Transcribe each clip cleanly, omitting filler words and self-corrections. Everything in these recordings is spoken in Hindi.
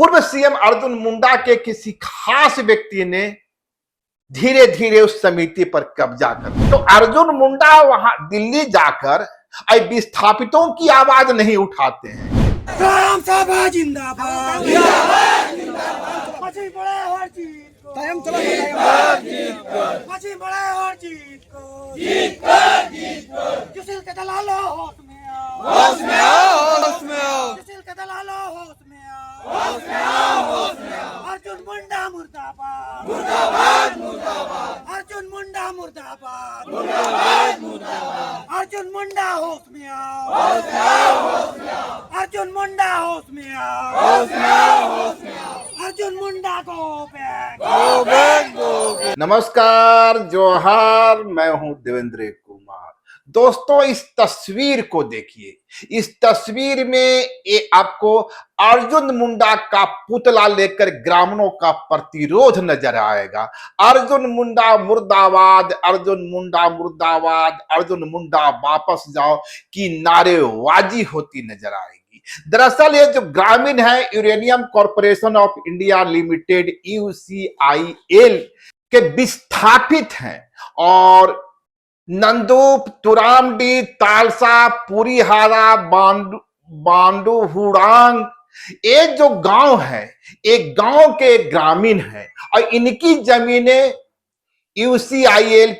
पूर्व सीएम अर्जुन मुंडा के किसी खास व्यक्ति ने धीरे धीरे उस समिति पर कब्जा कर, तो अर्जुन मुंडा वहां दिल्ली जाकर विस्थापितों की आवाज नहीं उठाते हैं। ग्राम सभा जिंदाबाद, मची बड़े हर जीत को, टाइम चला मची बड़े हर जीत को, जुसिल के दलालो होश में आओ, होश में आओ, होश में आओ, जुसिल के दलालो होश में आओ, होश में आओ, होश में आओ। अर्जुन मुंडा मुर्दाबाद, मुर्दाबाद, मुर्दाबाद, अर्जुन मुंडा मुर्दाबाद, मुर्दाबाद, मुर्दाबाद, अर्जुन मुंडा होश में आओ, होश में आओ, होश में आओ, अर्जुन मुंडा होश में आओ, होश में आओ, होश में आओ, Arjun Munda go back, go back, go back. नमस्कार, जोहार, मैं हूं देवेंद्र कुमार। दोस्तों, इस तस्वीर को देखिए। इस तस्वीर में ये आपको अर्जुन मुंडा का पुतला लेकर ग्रामीणों का प्रतिरोध नजर आएगा। अर्जुन मुंडा मुर्दाबाद, अर्जुन मुंडा मुर्दाबाद, अर्जुन मुंडा वापस जाओ की नारेबाजी होती नजर आएगी। दरअसल ये जो ग्रामीण है, uranium corporation of India limited UCIL के विस्थापित हैं और नंदूप, तुरामडी, तालसा, पुरीहारा, बांडू हुड़ांग, ये जो गांव है, एक गांव के ग्रामीण है और इनकी जमीनें UCIL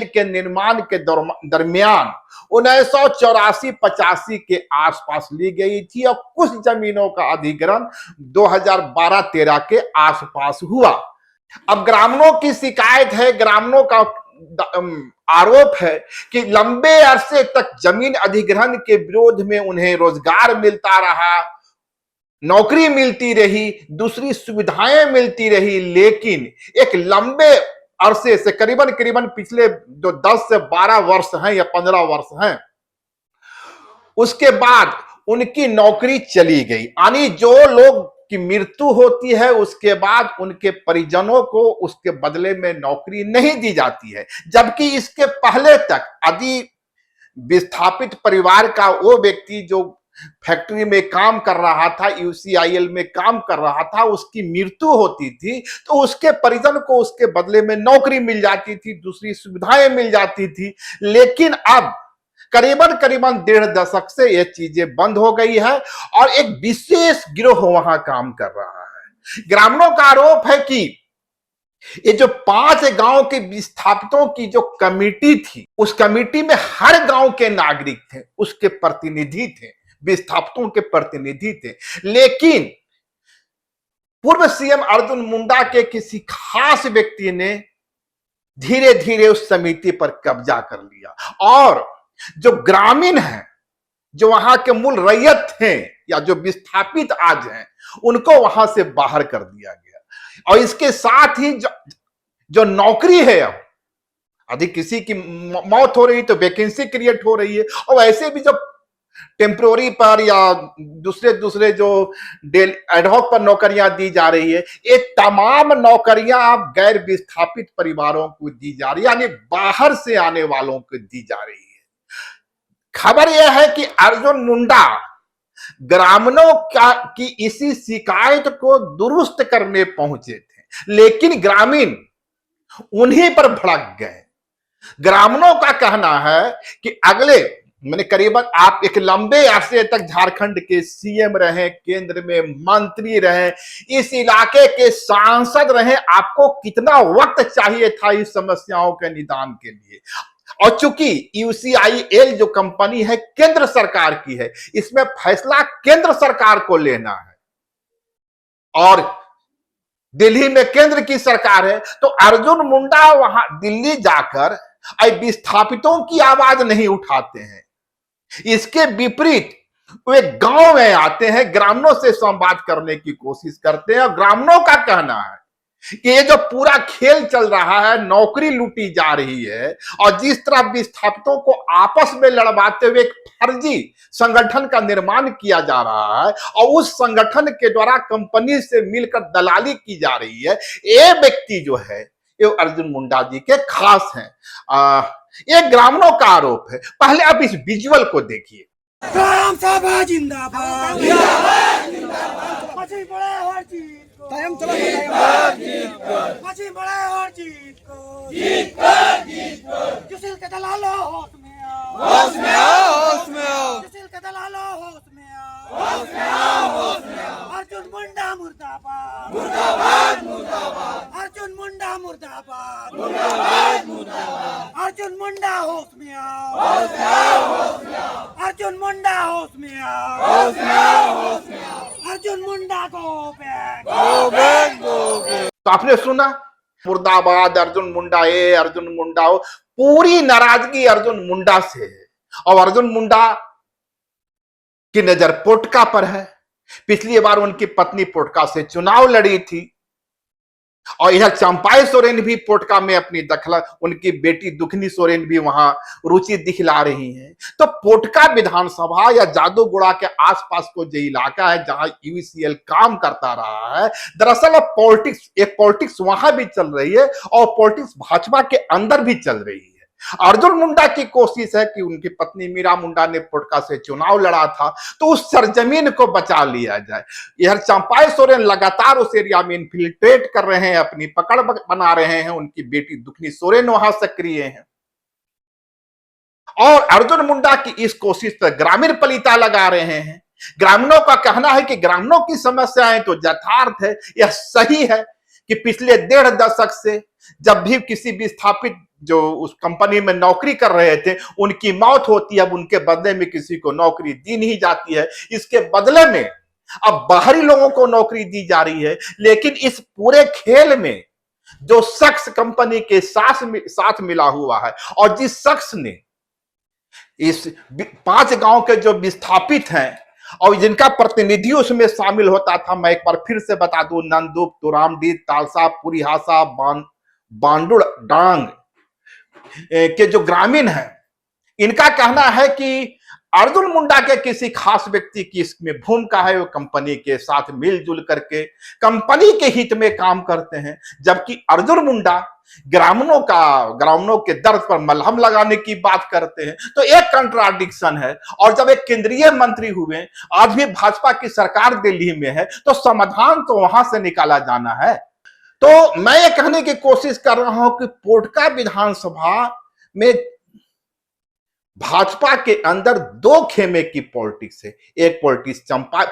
के निर्माण के दरमियान 1984-85 के आसपास ली गई थी और कुछ जमीनों का अधिग्रहण 2012-13 के आसपास हुआ। अब ग्रामीणों की शिकायत है, ग्रामीणों का आरोप है कि लंबे अरसे तक जमीन अधिग्रहण के विरोध में उन्हें रोजगार मिलता रहा, नौकरी मिलती रही, दूसरी सुविधाएं मिलती रही, लेकिन एक लंबे अरसे से करीबन पिछले जो 10 से 12 वर्ष हैं या 15 वर्ष हैं, उसके बाद उनकी नौकरी चली गई। यानी जो लोग की मृत्यु होती है उसके बाद उनके परिजनों को उसके बदले में नौकरी नहीं दी जाती है, जबकि इसके पहले तक यदि विस्थापित परिवार का वो व्यक्ति जो फैक्ट्री में काम कर रहा था, UCIL में काम कर रहा था, उसकी मृत्यु होती थी तो उसके परिजन को उसके बदले में नौकरी मिल जाती थी, दूसरी सुविधाएं मिल जाती थी। लेकिन अब करीबन 1.5 दशक से ये चीजें बंद हो गई है और एक विशेष गिरोह वहां काम कर रहा है। ग्रामीणों का आरोप है कि ये जो 5 गांव के विस्थापितों की जो कमेटी थी, उस कमेटी में हर गांव के नागरिक थे, उसके प्रतिनिधि थे, विस्थापितों के प्रतिनिधि थे। लेकिन पूर्व सीएम अर्जुन मुंडा के किसी खास व्यक्ति ने धीरे धीरे उस समिति पर कब्जा कर लिया और जो ग्रामीण हैं, जो वहां के मूल रैयत थे या जो विस्थापित आज हैं, उनको वहां से बाहर कर दिया गया। और इसके साथ ही जो नौकरी है, अब यदि किसी की मौत हो रही तो वैकेंसी क्रिएट हो रही है और वैसे भी जो टेम्पोररी पर या दूसरे जो एडहॉक पर नौकरियां दी जा रही है, ये तमाम नौकरियां अब गैर विस्थापित परिवारों को दी जा रही है, यानी बाहर से आने वालों को दी जा रही है। खबर यह है कि अर्जुन मुंडा ग्रामीणों की इसी शिकायत को दुरुस्त करने पहुंचे थे, लेकिन ग्रामीण उन्हीं पर भड़क गए। ग्रामीणों का कहना है कि अगले करीबन आप एक लंबे अरसे तक झारखंड के CM रहे, केंद्र में मंत्री रहे, इस इलाके के सांसद रहे, आपको कितना वक्त चाहिए था इस समस्याओं के निदान के लिए? और चूंकि UCIL जो कंपनी है केंद्र सरकार की है, इसमें फैसला केंद्र सरकार को लेना है और दिल्ली में केंद्र की सरकार है, तो अर्जुन मुंडा वहां दिल्ली जाकर विस्थापितों की आवाज नहीं उठाते हैं। इसके विपरीत वे गांव में आते हैं, ग्रामीणों से संवाद करने की कोशिश करते हैं और ग्रामीणों का कहना है कि ये जो पूरा खेल चल रहा है, नौकरी लूटी जा रही है और जिस तरह विस्थापितों को आपस में लड़वाते हुए एक फर्जी संगठन का निर्माण किया जा रहा है और उस संगठन के द्वारा कंपनी से मिलकर दलाली की जा रही है, ये व्यक्ति जो है ये अर्जुन मुंडा जी के खास हैं। ये ग्रामीणों का आरोप है। पहले आप इस विजुअल को देखिए। ग्राम सभा जिंदाबाद, जिंदाबाद, जिंदाबाद। कायम चला मशीन बड़े और जीत कर जुसिल के दलालो होश में आओ जुसिल के दलालो होश में आओ अर्जुन मुंडा मुर्दाबाद अर्जुन मुंडा मुर्दाबाद अर्जुन मुंडा होश में आओ अर्जुन मुंडा होश में आओ अर्जुन मुंडा गो बैक तो आपने सुना, मुर्दाबाद अर्जुन मुंडा, ये अर्जुन मुंडा हो, पूरी नाराजगी अर्जुन मुंडा से है। और अर्जुन मुंडा की नजर पोटका पर है। पिछली बार उनकी पत्नी पोटका से चुनाव लड़ी थी और इधर चंपाई सोरेन भी पोटका में अपनी दखल, उनकी बेटी दुखनी सोरेन भी वहां रुचि दिखला रही हैं। तो पोटका विधानसभा या जादूगुड़ा के आसपास को जो इलाका है जहां यूसीएल काम करता रहा है, दरअसल अब पॉलिटिक्स वहां भी चल रही है और पॉलिटिक्स भाजपा के अंदर भी चल रही है। अर्जुन मुंडा की कोशिश है कि उनकी पत्नी मीरा मुंडा ने पोटका से चुनाव लड़ा था तो उस सरजमीन को बचा लिया जाए। इधर चंपाई सोरेन लगातार उस एरिया में इन्फिल्ट्रेट कर रहे हैं, अपनी पकड़ बना रहे हैं। उनकी बेटी दुखनी सोरेन वहां सक्रिय है और अर्जुन मुंडा की इस कोशिश पर ग्रामीण पलीता लगा रहे हैं। ग्रामीणों का कहना है कि ग्रामीणों की समस्याएं तो यथार्थ है, यह सही है कि पिछले 1.5 दशक से जब भी किसी विस्थापित जो उस कंपनी में नौकरी कर रहे थे उनकी मौत होती है, अब उनके बदले में किसी को नौकरी दी नहीं जाती है। इसके बदले में अब बाहरी लोगों को नौकरी दी जा रही है। लेकिन इस पूरे खेल में जो शख्स कंपनी के साथ मिला हुआ है और जिस शख्स ने इस 5 गांव के जो विस्थापित हैं और जिनका प्रतिनिधि उसमें शामिल होता था, मैं एक बार फिर से बता दूं, नंदुप, तुरामडी, तालसा, पुरीहासा, बांडुड़, डांग के जो ग्रामीण हैं, इनका कहना है कि अर्जुन मुंडा के किसी खास व्यक्ति की इसमें भूमिका है। वो कंपनी के साथ मिलजुल करके कंपनी के हित में काम करते हैं, जबकि अर्जुन मुंडा ग्रामीणों के दर्द पर मलहम लगाने की बात करते हैं। तो एक कंट्राडिक्शन है। और जब एक केंद्रीय मंत्री हुए, आज भी भाजपा की सरकार दिल्ली में है, तो समाधान तो वहां से निकाला जाना है। तो मैं ये कहने की कोशिश कर रहा हूं कि पोटका विधानसभा में भाजपा के अंदर 2 खेमे की पॉलिटिक्स है। एक पॉलिटिक्स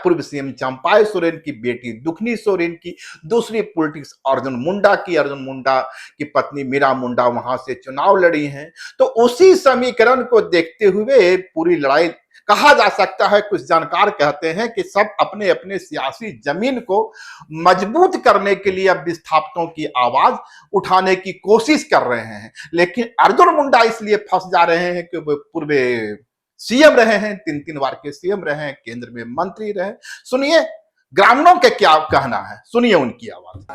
पूर्व सीएम चंपाई सोरेन की बेटी दुखनी सोरेन की, दूसरी पॉलिटिक्स अर्जुन मुंडा की पत्नी मीरा मुंडा वहां से चुनाव लड़ी हैं। तो उसी समीकरण को देखते हुए पूरी लड़ाई कहा जा सकता है। कुछ जानकार कहते हैं कि सब अपने अपने सियासी जमीन को मजबूत करने के लिए अब विस्थापितों की आवाज उठाने की कोशिश कर रहे हैं। लेकिन अर्जुन मुंडा इसलिए फंस जा रहे हैं कि वो पूर्व सीएम रहे हैं, 3 बार के सीएम रहे हैं, केंद्र में मंत्री रहे। सुनिए ग्रामीणों के क्या कहना है, सुनिए उनकी आवाज।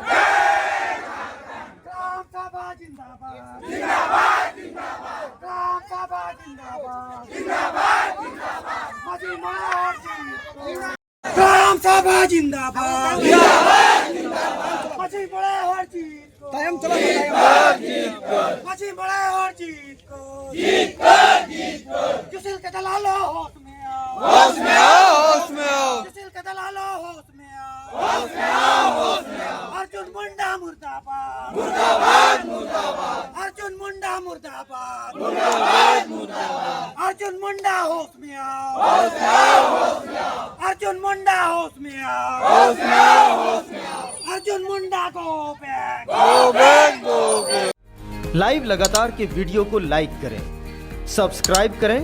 ग्राम सभा जिंदाबाद, मशीन बड़े और जीत कायम चला मशीन बड़े और जीत जुसिल के दलालो होश में आओ जुसिल के दलालो होश में आओ अर्जुन मुंडा मुर्दाबाद अर्जुन मुंडा मुर्दाबाद अर्जुन मुंडा होश में आओ अर्जुन मुंडा होश में आओ Arjun Munda go back. Live लगातार के वीडियो को लाइक करें, सब्सक्राइब करें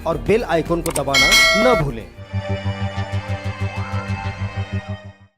और बेल आइकन को दबाना न भूलें।